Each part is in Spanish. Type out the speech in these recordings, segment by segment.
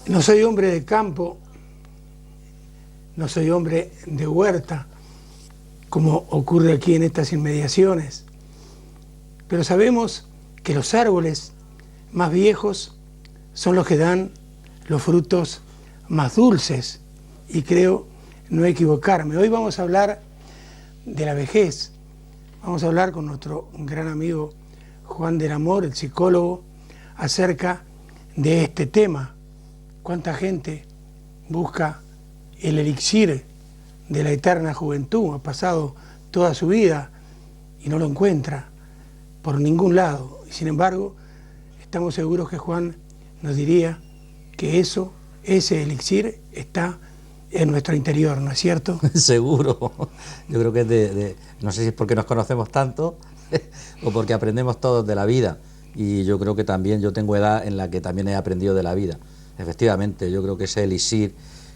No soy hombre de campo, no soy hombre de huerta, como ocurre aquí en estas inmediaciones, pero sabemos que los árboles más viejos son los que dan los frutos más dulces, y creo no equivocarme. Hoy vamos a hablar de la vejez, vamos a hablar con nuestro gran amigo Juan del Amor, el psicólogo, acerca de este tema. ¿Cuánta gente busca el elixir de la eterna juventud? Ha pasado toda su vida y no lo encuentra por ningún lado. Y sin embargo, estamos seguros que Juan nos diría que ese elixir está en nuestro interior, ¿no es cierto? Seguro. Yo creo que no sé si es porque nos conocemos tanto o porque aprendemos todos de la vida. Y yo creo que también yo tengo edad en la que también he aprendido de la vida. Efectivamente, yo creo que ese elixir,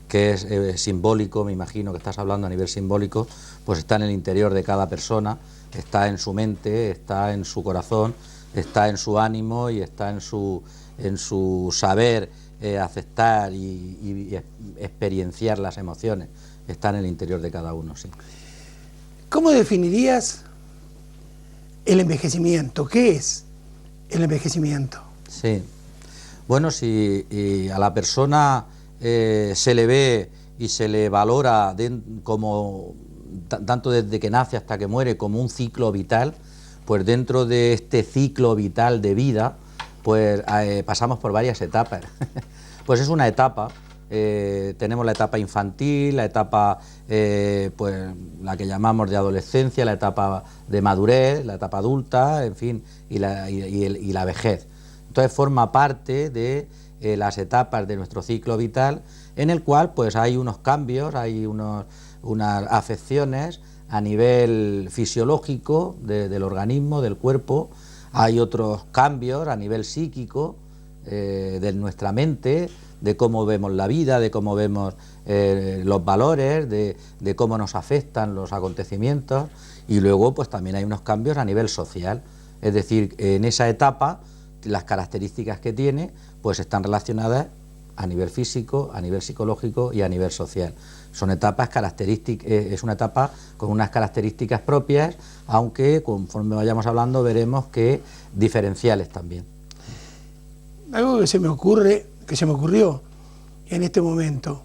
que es simbólico, me imagino que estás hablando a nivel simbólico, pues está en el interior de cada persona, está en su mente, está en su corazón, está en su ánimo y está en su saber aceptar y experienciar las emociones. Está en el interior de cada uno, sí. ¿Cómo definirías el envejecimiento? ¿Qué es el envejecimiento? Sí. Bueno, si a la persona se le ve y se le valora como tanto desde que nace hasta que muere como un ciclo vital, pues dentro de este ciclo vital de vida, pues pasamos por varias etapas. Pues es una etapa, tenemos la etapa infantil, la etapa pues la que llamamos de adolescencia, la etapa de madurez, la etapa adulta, en fin, y la vejez. Entonces forma parte de las etapas de nuestro ciclo vital, en el cual pues hay unos cambios, hay unas afecciones a nivel fisiológico del organismo, del cuerpo, hay otros cambios a nivel psíquico de nuestra mente, de cómo vemos la vida, de cómo vemos los valores, de cómo nos afectan los acontecimientos, y luego pues también hay unos cambios a nivel social, es decir, en esa etapa las características que tiene pues están relacionadas a nivel físico, a nivel psicológico y a nivel social. Son etapas características, es una etapa con unas características propias, aunque conforme vayamos hablando veremos que diferenciales también. Algo que se me ocurrió en este momento,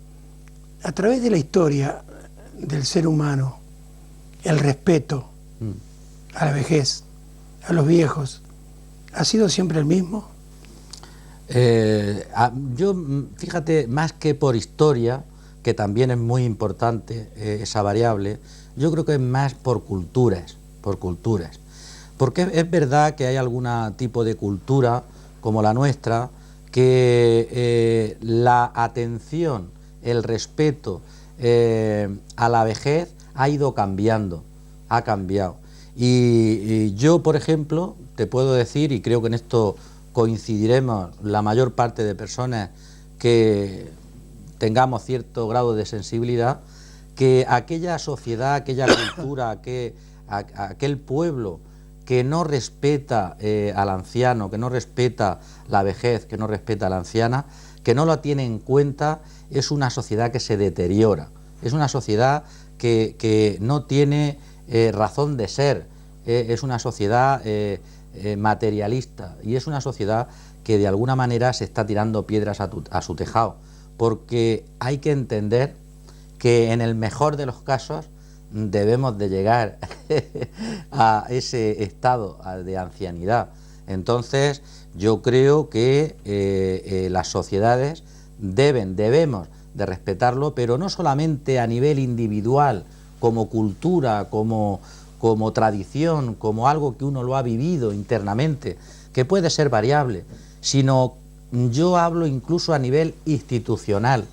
a través de la historia del ser humano, el respeto a la vejez, a los viejos, ¿ha sido siempre el mismo? Yo, fíjate, más que por historia, que también es muy importante esa variable, yo creo que es más por culturas, porque es verdad que hay algún tipo de cultura como la nuestra que la atención, el respeto a la vejez ha ido cambiando, ha cambiado. Y yo, por ejemplo, te puedo decir, y creo que en esto coincidiremos la mayor parte de personas que tengamos cierto grado de sensibilidad, que aquella sociedad, aquella cultura, aquel pueblo que no respeta al anciano, que no respeta la vejez, que no respeta a la anciana, que no lo tiene en cuenta, es una sociedad que se deteriora, es una sociedad que no tiene razón de ser, es una sociedad materialista, y es una sociedad que de alguna manera se está tirando piedras a su tejado, porque hay que entender que en el mejor de los casos debemos de llegar a ese estado de ancianidad. Entonces yo creo que las sociedades debemos de respetarlo, pero no solamente a nivel individual, como cultura, como tradición, como algo que uno lo ha vivido internamente, que puede ser variable, sino yo hablo incluso a nivel institucional,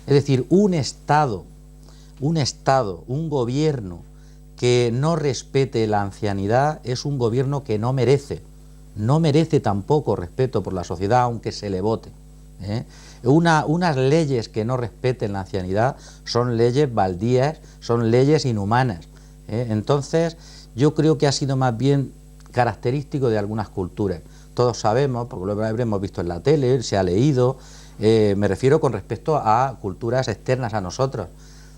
es decir, un Estado, un gobierno que no respete la ancianidad es un gobierno que no merece tampoco respeto por la sociedad, aunque se le vote. Unas leyes que no respeten la ancianidad son leyes baldías, son leyes inhumanas. Entonces yo creo que ha sido más bien característico de algunas culturas. Todos sabemos, porque lo habremos visto en la tele, se ha leído, Me refiero con respecto a culturas externas a nosotros,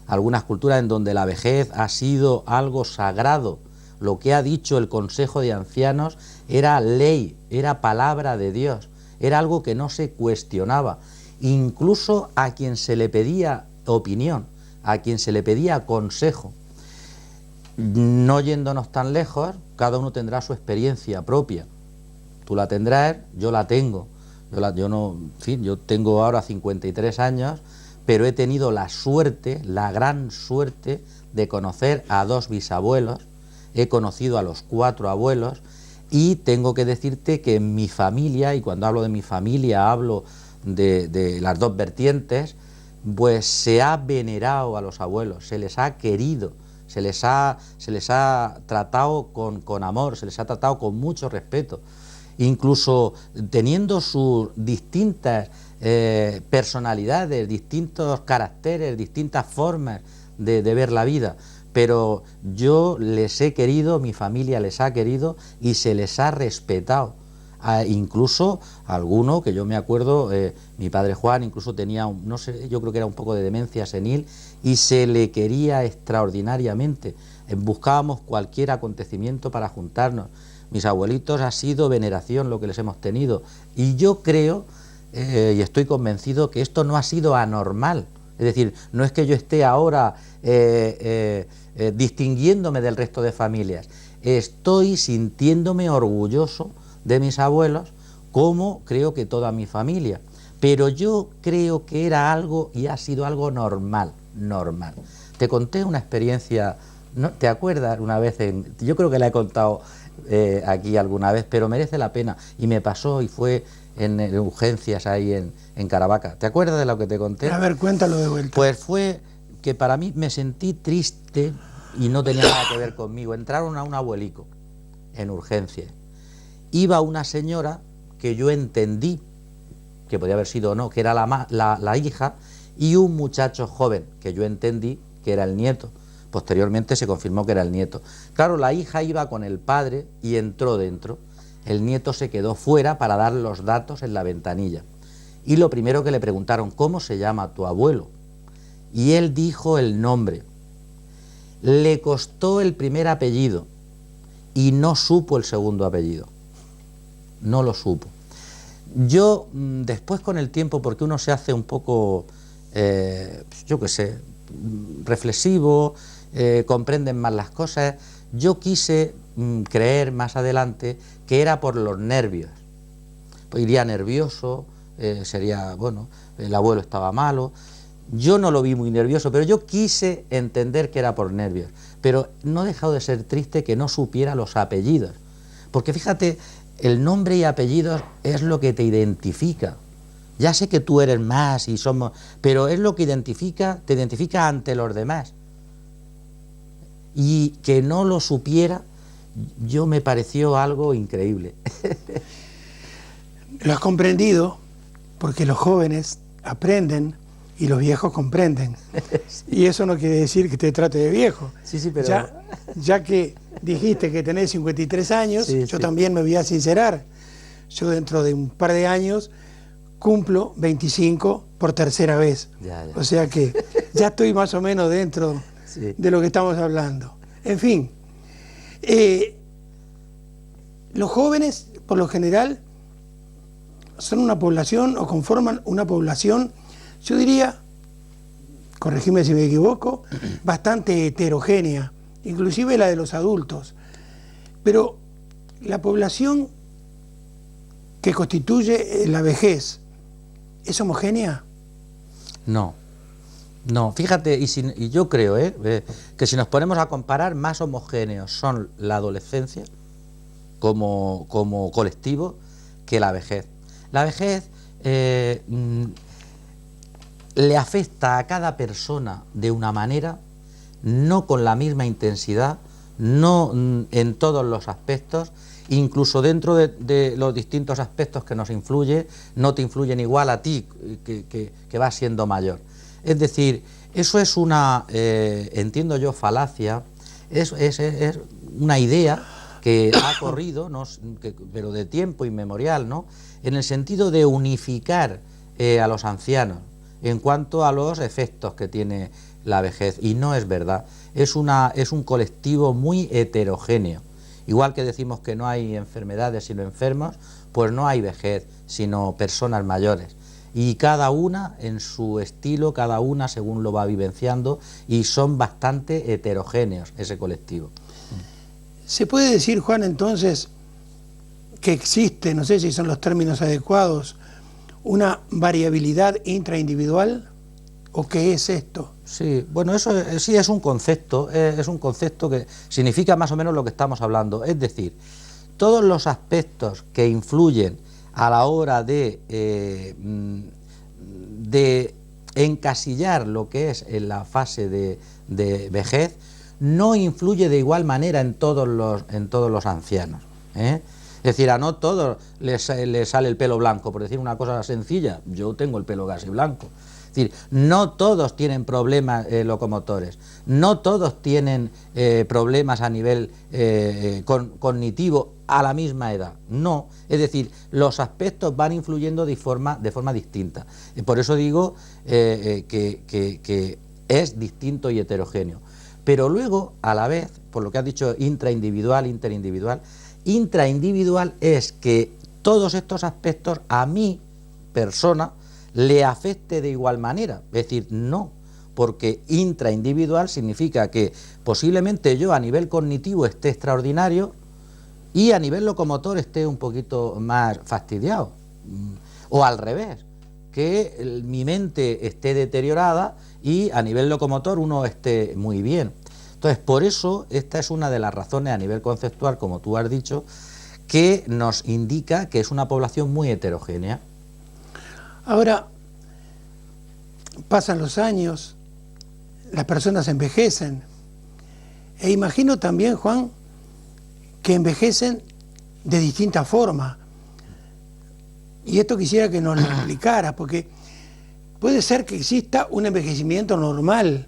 algunas culturas en donde la vejez ha sido algo sagrado. Lo que ha dicho el Consejo de Ancianos era ley, era palabra de Dios, era algo que no se cuestionaba, incluso a quien se le pedía opinión, a quien se le pedía consejo. No yéndonos tan lejos, cada uno tendrá su experiencia propia. Tú la tendrás, yo la tengo. Yo tengo ahora 53 años, pero he tenido la suerte, la gran suerte, de conocer a 2 bisabuelos, he conocido a los 4 abuelos, y tengo que decirte que en mi familia, y cuando hablo de mi familia hablo de las 2 vertientes, pues se ha venerado a los abuelos, se les ha querido, se les ha tratado con amor, se les ha tratado con mucho respeto, incluso teniendo sus distintas personalidades, distintos caracteres, distintas formas de ver la vida, pero yo les he querido, mi familia les ha querido y se les ha respetado. Incluso alguno que yo me acuerdo, mi padre Juan incluso tenía, no sé, yo creo que era un poco de demencia senil, y se le quería extraordinariamente. Buscábamos cualquier acontecimiento para juntarnos. Mis abuelitos, ha sido veneración lo que les hemos tenido, y yo creo y estoy convencido que esto no ha sido anormal. Es decir, no es que yo esté ahora distinguiéndome del resto de familias, estoy sintiéndome orgulloso de mis abuelos, como creo que toda mi familia, pero yo creo que era algo y ha sido algo normal. Te conté una experiencia, ¿no? ¿Te acuerdas una vez? Yo creo que la he contado aquí alguna vez, pero merece la pena, y me pasó y fue en urgencias ahí en Caravaca. ¿Te acuerdas de lo que te conté? A ver, cuéntalo de vuelta. Pues fue que para mí me sentí triste y no tenía nada que ver conmigo. Entraron a un abuelico en urgencias. Iba una señora que yo entendí, que podía haber sido o no, que era la hija, y un muchacho joven, que yo entendí que era el nieto. Posteriormente se confirmó que era el nieto. Claro, la hija iba con el padre y entró dentro. El nieto se quedó fuera para dar los datos en la ventanilla. Y lo primero que le preguntaron, ¿cómo se llama tu abuelo? Y él dijo el nombre. Le costó el primer apellido y no supo el segundo apellido. No lo supo. Yo, después con el tiempo, porque uno se hace un poco, yo qué sé, reflexivo, comprenden más las cosas, yo quise creer más adelante que era por los nervios. Pues iría nervioso, sería, bueno, el abuelo estaba malo. Yo no lo vi muy nervioso, pero yo quise entender que era por nervios. Pero no ha dejado de ser triste que no supiera los apellidos. Porque fíjate, el nombre y apellidos es lo que te identifica. Ya sé que tú eres más y somos, pero es lo que te identifica ante los demás. Y que no lo supiera, yo me pareció algo increíble. Lo has comprendido porque los jóvenes aprenden y los viejos comprenden. Sí. Y eso no quiere decir que te trate de viejo. Sí, pero... Ya que dijiste que tenés 53 años, yo también me voy a sincerar. Yo dentro de un par de años cumplo 25 por tercera vez. Ya. O sea que ya estoy más o menos dentro de lo que estamos hablando. En fin, los jóvenes, por lo general, son una población o conforman una población, yo diría, corregime si me equivoco, bastante heterogénea, inclusive la de los adultos. Pero la población que constituye la vejez, ¿es homogénea? No, fíjate, y yo creo que si nos ponemos a comparar, más homogéneos son la adolescencia como colectivo que la vejez. La vejez le afecta a cada persona de una manera, no con la misma intensidad, no en todos los aspectos, incluso dentro de los distintos aspectos que nos influye, no te influyen igual a ti que vas siendo mayor. Es decir, eso es una, entiendo yo, falacia, es una idea que ha corrido, ¿no? pero de tiempo inmemorial, ¿no? En el sentido de unificar a los ancianos en cuanto a los efectos que tiene la vejez, y no es verdad. Es un colectivo muy heterogéneo. Igual que decimos que no hay enfermedades sino enfermos, pues no hay vejez sino personas mayores. Y cada una en su estilo, cada una según lo va vivenciando, y son bastante heterogéneos ese colectivo. ¿Se puede decir, Juan, entonces, que existe, no sé si son los términos adecuados, una variabilidad intraindividual? ¿O qué es esto? Sí, bueno, eso sí es un concepto que significa más o menos lo que estamos hablando. Es decir, todos los aspectos que influyen a la hora de encasillar lo que es en la fase de vejez, no influye de igual manera en todos los ancianos, ¿eh? Es decir, a no todos les sale el pelo blanco, por decir una cosa sencilla. Yo tengo el pelo casi blanco. Es decir, no todos tienen problemas locomotores, no todos tienen problemas a nivel cognitivo a la misma edad, no. Es decir, los aspectos van influyendo de forma distinta. Por eso digo que es distinto y heterogéneo. Pero luego, a la vez, por lo que has dicho, intraindividual, intraindividual es que todos estos aspectos a mi persona le afecte de igual manera. Es decir, no, porque intraindividual significa que posiblemente yo a nivel cognitivo esté extraordinario y a nivel locomotor esté un poquito más fastidiado. O al revés, que mi mente esté deteriorada y a nivel locomotor uno esté muy bien. Entonces, por eso, esta es una de las razones a nivel conceptual, como tú has dicho, que nos indica que es una población muy heterogénea. Ahora, pasan los años, las personas envejecen, e imagino también, Juan, que envejecen de distinta forma. Y esto quisiera que nos lo explicara, porque puede ser que exista un envejecimiento normal,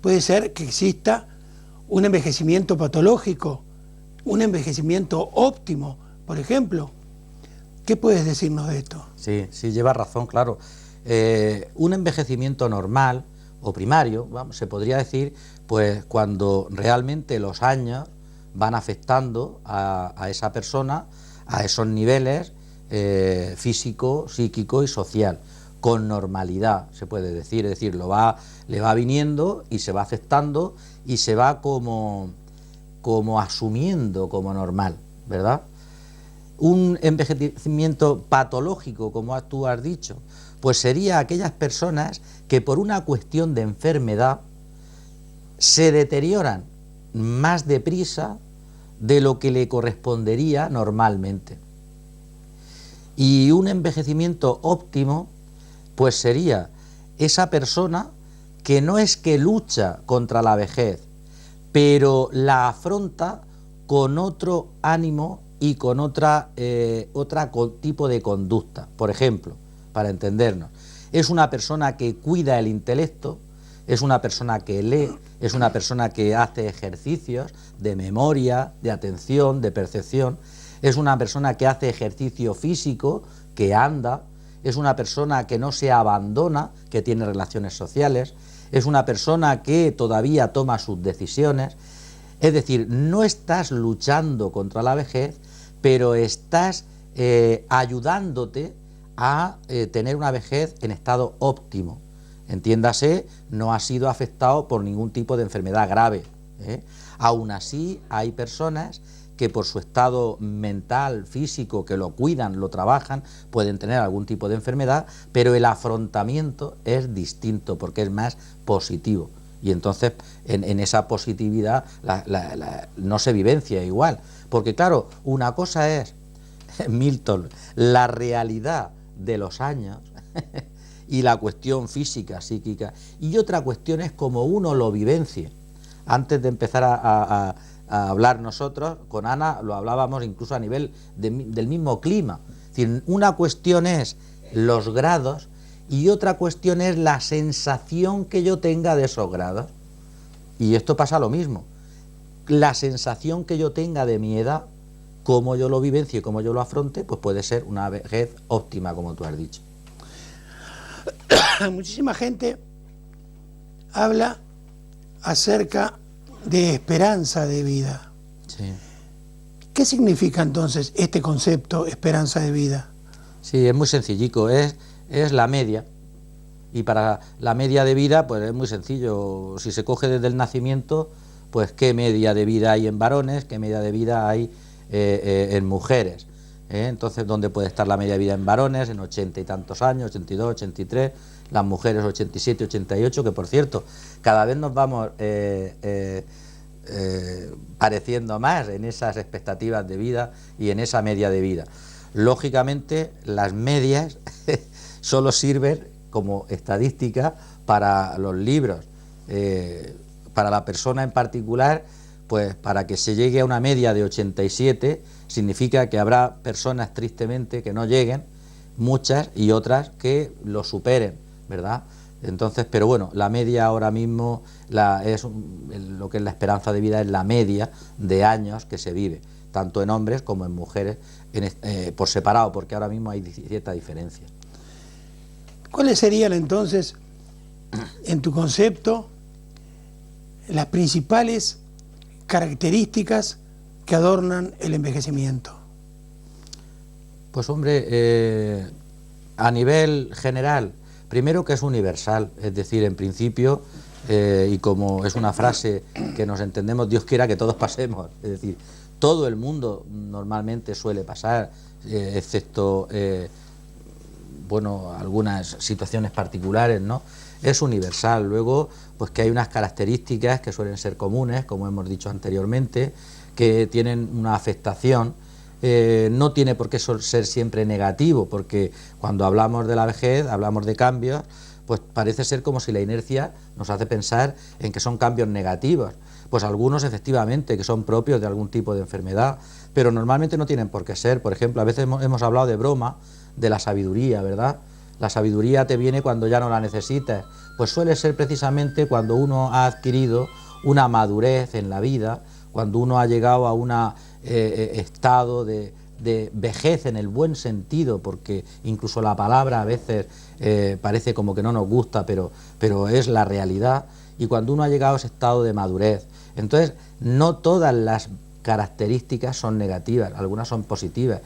puede ser que exista un envejecimiento patológico, un envejecimiento óptimo, por ejemplo. ¿Qué puedes decirnos de esto? Sí, llevas razón, claro. Un envejecimiento normal o primario, se podría decir, pues cuando realmente los años van afectando a esa persona a esos niveles físico, psíquico y social, con normalidad, se puede decir, es decir, le va viniendo y se va aceptando y se va como asumiendo como normal, ¿verdad? Un envejecimiento patológico, como tú has dicho, pues sería aquellas personas que por una cuestión de enfermedad se deterioran más deprisa de lo que le correspondería normalmente. Y un envejecimiento óptimo pues sería esa persona que no es que lucha contra la vejez, pero la afronta con otro ánimo y con otro tipo de conducta. Por ejemplo, para entendernos, es una persona que cuida el intelecto, es una persona que lee, es una persona que hace ejercicios de memoria, de atención, de percepción, es una persona que hace ejercicio físico, que anda, es una persona que no se abandona, que tiene relaciones sociales, es una persona que todavía toma sus decisiones. Es decir, no estás luchando contra la vejez, pero estás ayudándote a tener una vejez en estado óptimo. Entiéndase, no ha sido afectado por ningún tipo de enfermedad grave, ¿eh? Aún así, hay personas que por su estado mental, físico, que lo cuidan, lo trabajan, pueden tener algún tipo de enfermedad, pero el afrontamiento es distinto porque es más positivo. Y entonces en esa positividad no se vivencia igual. Porque claro, una cosa es, Milton, la realidad de los años y la cuestión física, psíquica, y otra cuestión es cómo uno lo vivencie. Antes de empezar a hablar nosotros, con Ana lo hablábamos incluso a nivel del mismo clima. Es decir, una cuestión es los grados y otra cuestión es la sensación que yo tenga de esos grados. Y esto pasa lo mismo. La sensación que yo tenga de mi edad, cómo yo lo vivencio y cómo yo lo afronte, pues puede ser una vejez óptima, como tú has dicho. muchísima gente habla acerca de esperanza de vida. Sí. ¿Qué significa entonces este concepto, esperanza de vida? Sí, es muy sencillico, es la media. Y para la media de vida, pues es muy sencillo. Si se coge desde el nacimiento, pues qué media de vida hay en varones, qué media de vida hay en mujeres. Entonces, ¿dónde puede estar la media de vida en varones? En 80 y tantos años, 82, 83, las mujeres 87, 88, que por cierto, cada vez nos vamos pareciendo más en esas expectativas de vida y en esa media de vida. Lógicamente, las medias solo sirven como estadística para los libros, para la persona en particular, pues para que se llegue a una media de 87 significa que habrá personas tristemente que no lleguen, muchas, y otras que lo superen, ¿verdad? Entonces, pero bueno, la media ahora mismo, lo que es la esperanza de vida es la media de años que se vive, tanto en hombres como en mujeres, por separado, porque ahora mismo hay cierta diferencia. ¿Cuáles serían entonces, en tu concepto, las principales características que adornan el envejecimiento? Pues hombre, a nivel general, primero que es universal, es decir, en principio, y como es una frase que nos entendemos, Dios quiera que todos pasemos, es decir, todo el mundo normalmente suele pasar, excepto bueno, algunas situaciones particulares, ¿no? Es universal. Luego, pues que hay unas características que suelen ser comunes, como hemos dicho anteriormente, que tienen una afectación. No tiene por qué ser siempre negativo, porque cuando hablamos de la vejez, hablamos de cambios, pues parece ser como si la inercia nos hace pensar en que son cambios negativos. Pues algunos efectivamente que son propios de algún tipo de enfermedad, pero normalmente no tienen por qué ser. Por ejemplo, a veces hemos hablado de broma, de la sabiduría, ¿verdad? La sabiduría te viene cuando ya no la necesitas. Pues suele ser precisamente cuando uno ha adquirido una madurez en la vida, cuando uno ha llegado a un estado de vejez en el buen sentido, porque incluso la palabra a veces parece como que no nos gusta, pero es la realidad, y cuando uno ha llegado a ese estado de madurez. Entonces, no todas las características son negativas, algunas son positivas,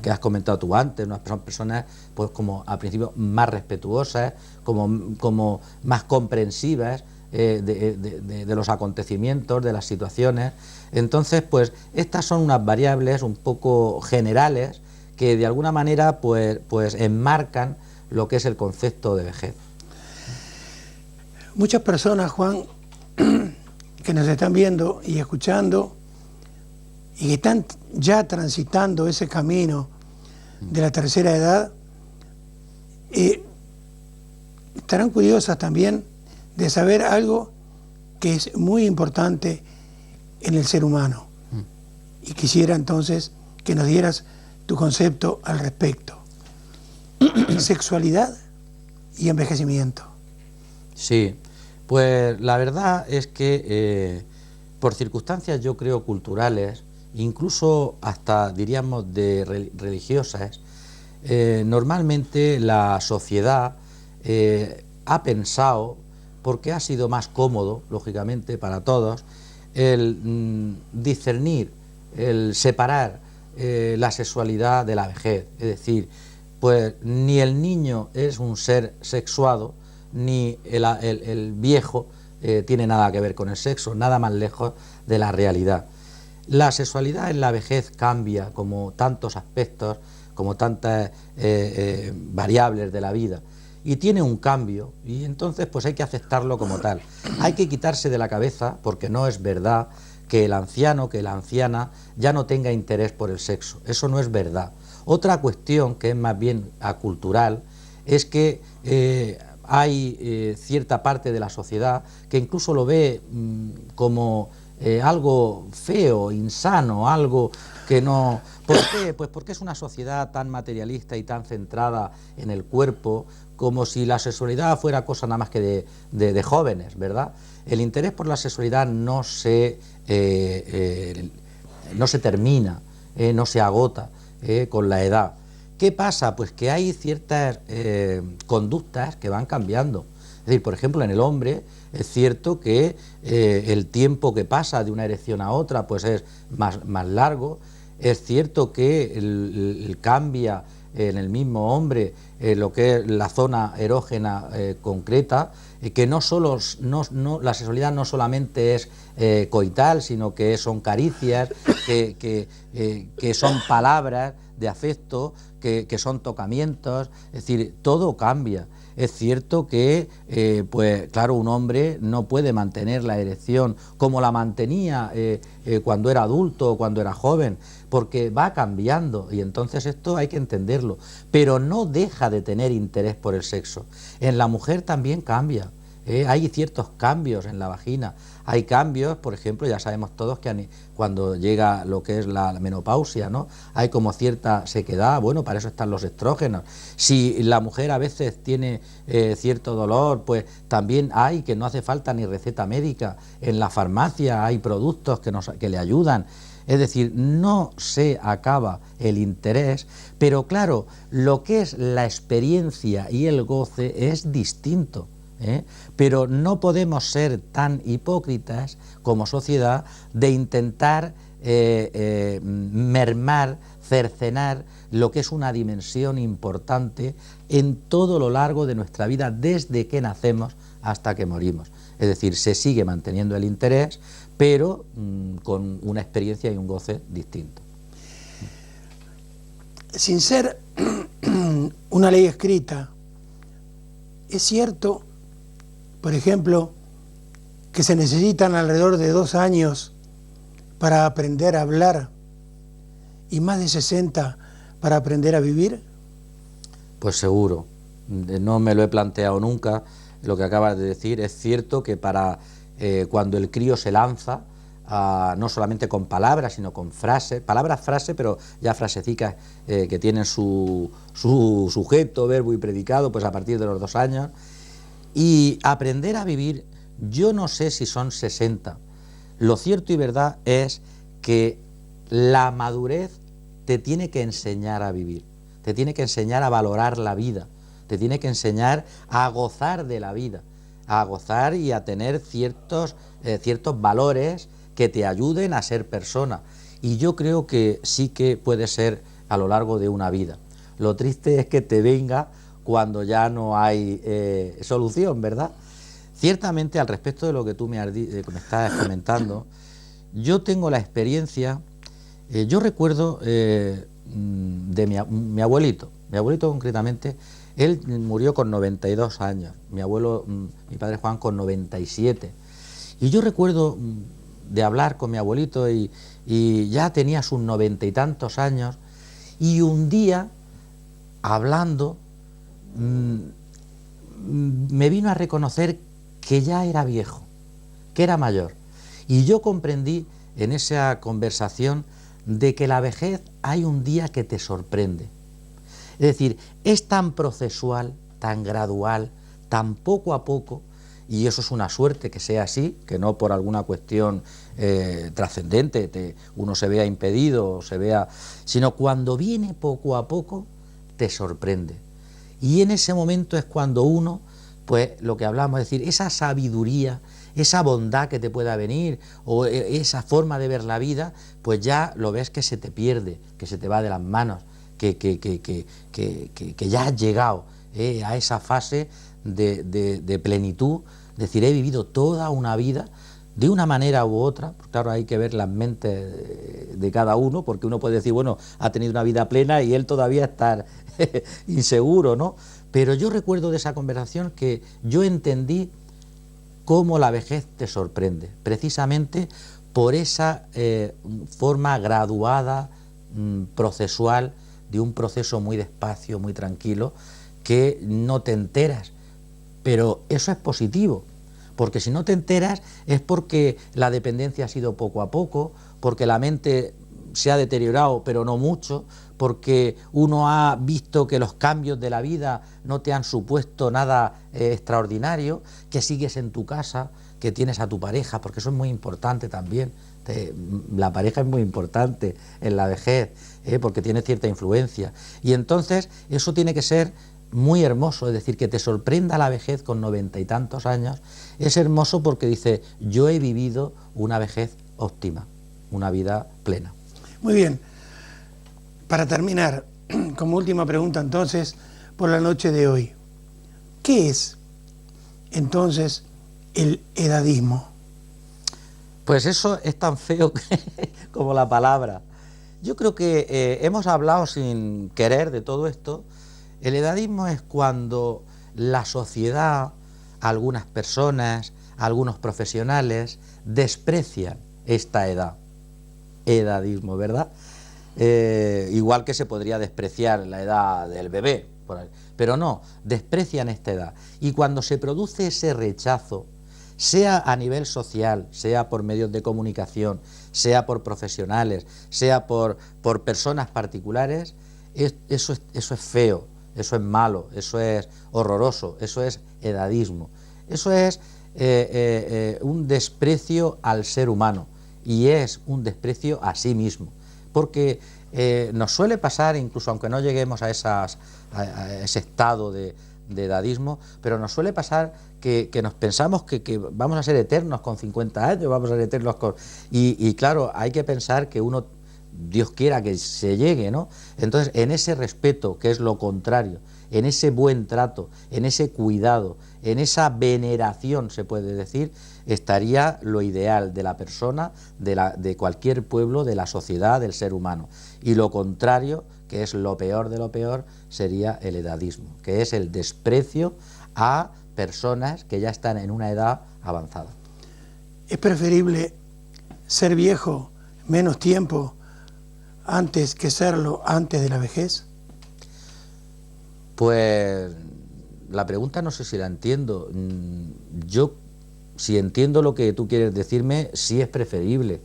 que has comentado tú antes, son personas pues como al principio más respetuosas, como más comprensivas de los acontecimientos, de las situaciones. Entonces, pues estas son unas variables un poco generales que de alguna manera pues enmarcan lo que es el concepto de vejez. Muchas personas, Juan, que nos están viendo y escuchando y que están ya transitando ese camino de la tercera edad, estarán curiosas también de saber algo que es muy importante en el ser humano. Y quisiera entonces que nos dieras tu concepto al respecto. Sexualidad y envejecimiento. Sí, pues la verdad es que por circunstancias, yo creo, culturales, incluso hasta diríamos religiosas, normalmente la sociedad ha pensado, porque ha sido más cómodo, lógicamente, para todos, el discernir, el separar la sexualidad de la vejez. Es decir, pues ni el niño es un ser sexuado, ni el viejo tiene nada que ver con el sexo, nada más lejos de la realidad. La sexualidad en la vejez cambia como tantos aspectos, como tantas variables de la vida, y tiene un cambio, y entonces pues hay que aceptarlo como tal. Hay que quitarse de la cabeza, porque no es verdad que el anciano, que la anciana ya no tenga interés por el sexo. Eso no es verdad. Otra cuestión que es más bien cultural es que hay cierta parte de la sociedad que incluso lo ve como algo feo, insano, algo que no... ¿Por qué? Pues porque es una sociedad tan materialista y tan centrada en el cuerpo, como si la sexualidad fuera cosa nada más que de jóvenes, ¿verdad? El interés por la sexualidad no se termina, no se agota con la edad. ¿Qué pasa? Pues que hay ciertas conductas que van cambiando. Es decir, por ejemplo, en el hombre es cierto que el tiempo que pasa de una erección a otra pues es más largo. Es cierto que cambia en el mismo hombre lo que es la zona erógena concreta, que no solo la sexualidad no solamente es coital, sino que son caricias, que son palabras de afecto, que son tocamientos, es decir, todo cambia. Es cierto que, pues claro, un hombre no puede mantener la erección como la mantenía cuando era adulto o cuando era joven, porque va cambiando, y entonces esto hay que entenderlo, pero no deja de tener interés por el sexo. En la mujer también cambia. Hay ciertos cambios en la vagina, hay cambios, por ejemplo, ya sabemos todos que cuando llega lo que es la menopausia, ¿no? Hay como cierta sequedad, bueno, para eso están los estrógenos. Si la mujer a veces tiene cierto dolor, pues también hay, que no hace falta ni receta médica, en la farmacia hay productos que le ayudan. Es decir, no se acaba el interés, pero claro, lo que es la experiencia y el goce es distinto. Pero no podemos ser tan hipócritas como sociedad de intentar mermar, cercenar lo que es una dimensión importante en todo lo largo de nuestra vida, desde que nacemos hasta que morimos. Es decir, se sigue manteniendo el interés, pero con una experiencia y un goce distinto. Sin ser una ley escrita, es cierto, por ejemplo, que se necesitan alrededor de 2 años para aprender a hablar y más de 60 para aprender a vivir. Pues seguro, no me lo he planteado nunca, lo que acabas de decir. Es cierto que para cuando el crío se lanza, no solamente con palabras, sino con frases, frase, pero ya frasecicas que tienen su sujeto, verbo y predicado, pues a partir de los 2 años. Y aprender a vivir, yo no sé si son 60. Lo cierto y verdad es que la madurez te tiene que enseñar a vivir, te tiene que enseñar a valorar la vida, te tiene que enseñar a gozar de la vida, a gozar y a tener ciertos valores que te ayuden a ser persona. Y yo creo que sí que puede ser a lo largo de una vida. Lo triste es que te venga cuando ya no hay solución, ¿verdad? Ciertamente, al respecto de lo que tú me estás comentando, yo tengo la experiencia, yo recuerdo de mi abuelito concretamente. Él murió con 92 años, mi padre Juan con 97, y yo recuerdo de hablar con mi abuelito y ya tenía sus 90 y tantos años, y un día, hablando, me vino a reconocer que ya era viejo, que era mayor, y yo comprendí en esa conversación de que la vejez hay un día que te sorprende. Es decir, es tan procesual, tan gradual, tan poco a poco, y eso es una suerte que sea así, que no por alguna cuestión trascendente uno se vea impedido, sino cuando viene poco a poco, te sorprende. Y en ese momento es cuando uno, pues lo que hablamos, es decir, esa sabiduría, esa bondad que te pueda venir, o esa forma de ver la vida, pues ya lo ves que se te pierde, que se te va de las manos, que ya has llegado a esa fase de plenitud, es decir, he vivido toda una vida de una manera u otra. Pues claro, hay que ver las mentes de cada uno, porque uno puede decir, bueno, ha tenido una vida plena y él todavía está inseguro, ¿no? Pero yo recuerdo de esa conversación que yo entendí cómo la vejez te sorprende, precisamente por esa forma graduada, procesual, de un proceso muy despacio, muy tranquilo, que no te enteras. Pero eso es positivo, porque si no te enteras es porque la dependencia ha sido poco a poco, porque la mente se ha deteriorado, pero no mucho, porque uno ha visto que los cambios de la vida no te han supuesto nada extraordinario, que sigues en tu casa, que tienes a tu pareja, porque eso es muy importante también, La pareja es muy importante en la vejez, porque tiene cierta influencia. Y entonces eso tiene que ser muy hermoso, es decir, que te sorprenda la vejez con 90 y tantos años, es hermoso porque dice, yo he vivido una vejez óptima, una vida plena. Muy bien. Para terminar, como última pregunta entonces, por la noche de hoy, ¿qué es entonces el edadismo? Pues eso es tan feo como la palabra. Yo creo que hemos hablado sin querer de todo esto. El edadismo es cuando la sociedad, algunas personas, algunos profesionales desprecian esta edad. Edadismo, ¿verdad? Igual que se podría despreciar la edad del bebé, pero no, desprecian esta edad. Y cuando se produce ese rechazo, sea a nivel social, sea por medios de comunicación, sea por profesionales, sea por personas particulares, eso es feo, eso es malo, eso es horroroso, eso es edadismo. Eso es un desprecio al ser humano y es un desprecio a sí mismo. Porque nos suele pasar, incluso aunque no lleguemos a ese estado de edadismo, pero nos suele pasar que nos pensamos que vamos a ser eternos con 50 años, vamos a ser eternos con... Y claro, hay que pensar que uno, Dios quiera que se llegue, ¿no? Entonces, en ese respeto, que es lo contrario, en ese buen trato, en ese cuidado, en esa veneración, se puede decir, estaría lo ideal de la persona, de cualquier pueblo, de la sociedad, del ser humano. Y lo contrario, que es lo peor de lo peor, sería el edadismo, que es el desprecio a personas que ya están en una edad avanzada. ¿Es preferible ser viejo menos tiempo antes que serlo antes de la vejez? Pues la pregunta no sé si la entiendo. Yo, si entiendo lo que tú quieres decirme, sí es preferible,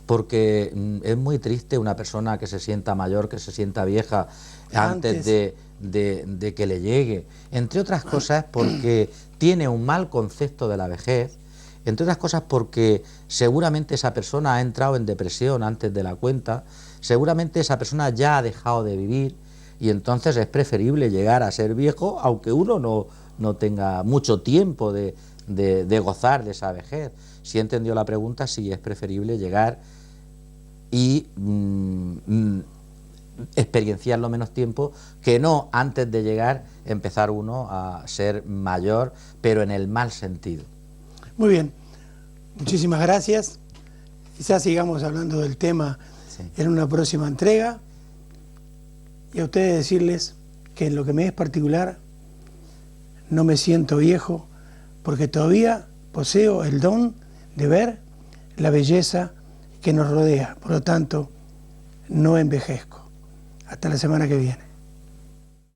porque es muy triste una persona que se sienta mayor, que se sienta vieja antes de que le llegue, entre otras cosas porque tiene un mal concepto de la vejez, entre otras cosas porque seguramente esa persona ha entrado en depresión antes de la cuenta, seguramente esa persona ya ha dejado de vivir y entonces es preferible llegar a ser viejo aunque uno no tenga mucho tiempo de gozar de esa vejez. Si he entendido la pregunta, sí es preferible llegar y experienciarlo menos tiempo que no antes de llegar empezar uno a ser mayor, pero en el mal sentido. Muy bien, muchísimas gracias. Quizás sigamos hablando del tema en una próxima entrega. Y a ustedes decirles que en lo que me es particular no me siento viejo porque todavía poseo el don de ver la belleza que nos rodea. Por lo tanto, no envejezco. Hasta la semana que viene.